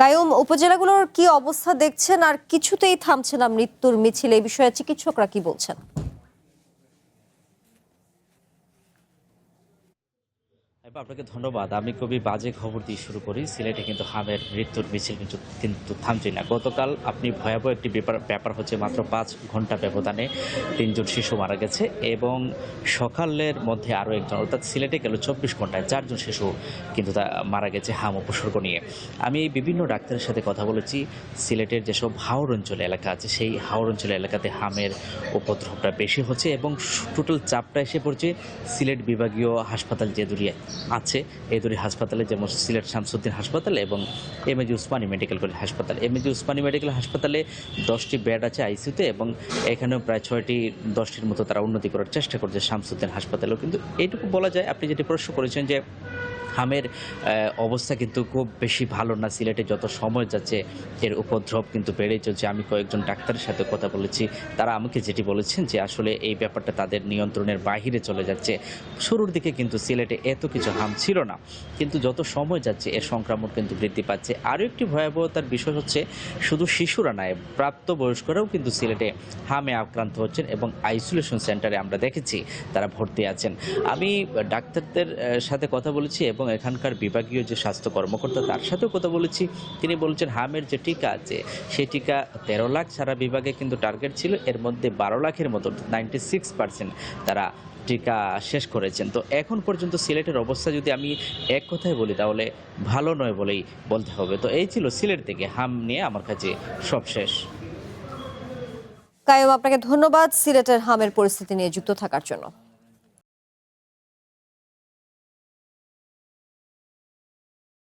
কায়ুম, উপজেলাগুলোর কি অবস্থা দেখছেন? আর কিছুতেই থামছে না মৃত্যুর মিছিল, এই বিষয়ে চিকিৎসকরা কি বলছেন? আপনাকে ধন্যবাদ। আমি খুবই বাজে খবর দিয়ে শুরু করি। সিলেটে কিন্তু হামের মৃত্যুর মিছিল কিন্তু থামছে না। গতকাল আপনি ভয়াবহ একটি ব্যাপার হচ্ছে মাত্র ৫ ঘন্টা ব্যবধানে ৩ জন শিশু মারা গেছে এবং সকালের মধ্যে আরও একজন, অর্থাৎ সিলেটে গেল ২৪ ঘন্টায় ৪ জন শিশু কিন্তু মারা গেছে হাম উপসর্গ নিয়ে। আমি বিভিন্ন ডাক্তারের সাথে কথা বলেছি। সিলেটের যেসব হাওর অঞ্চল এলাকা আছে, সেই হাওর অঞ্চল এলাকাতে হামের উপদ্রবটা বেশি হচ্ছে এবং টোটাল চাপটা এসে পড়ছে সিলেট বিভাগীয় হাসপাতাল যে দুটি আছে, এই দুটি হাসপাতালে, যেমন সিলেট শামসুদ্দিন হাসপাতাল এবং এমএজি উসমানী মেডিকেল কলেজ হাসপাতাল। এমএজি উসমানী মেডিকেল হাসপাতালে 10টি বেড আছে আইসিইউতে এবং এখানেও প্রায় 10টির মতো তারা উন্নতি করার চেষ্টা করছে শামসুদ্দিন হাসপাতালেও। কিন্তু এইটুকু বলা যায়, আপনি যেটি প্রশ্ন করেছেন যে হামের অবস্থা কিন্তু খুব বেশি ভালো না। সিলেটে যত সময় যাচ্ছে এর উপদ্রব কিন্তু বেড়েই চলছে। আমি কয়েকজন ডাক্তারের সাথে কথা বলেছি, তারা আমাকে যেটি বলেছেন যে আসলে এই ব্যাপারটা তাদের নিয়ন্ত্রণের বাহিরে চলে যাচ্ছে। শুরুর দিকে কিন্তু সিলেটে এত কিছু হাম ছিল না, কিন্তু যত সময় যাচ্ছে এর সংক্রমণ কিন্তু বৃদ্ধি পাচ্ছে। আরও একটি ভয়াবহতার বিষয় হচ্ছে শুধু শিশুরা নয়, প্রাপ্তবয়স্করাও কিন্তু সিলেটে হামে আক্রান্ত হচ্ছেন এবং আইসোলেশন সেন্টারে আমরা দেখেছি তারা ভর্তি আছেন। আমি ডাক্তারদের সাথে কথা বলেছি এবং এখানকার বিভাগীয় যে স্বাস্থ্য কর্মকর্তা, তার সাথেও কথা বলেছি। তিনি বলছেন হামের যে টিকা আছে সেই টিকা 13 লাখ সারা বিভাগে কিন্তু টার্গেট ছিল, এর মধ্যে 12 লাখের মতো 96% তারা টিকা শেষ করেছেন। তো এখন পর্যন্ত সিলেটের অবস্থা যদি আমি এক কথায় বলি তাহলে ভালো নয় বলেই বলতে হবে। তো এই ছিল সিলেট থেকে হাম নিয়ে আমার কাছে সব শেষ। কায়ুম, আপনাকে ধন্যবাদ সিলেটের হামের পরিস্থিতি নিয়ে যুক্ত থাকার জন্য।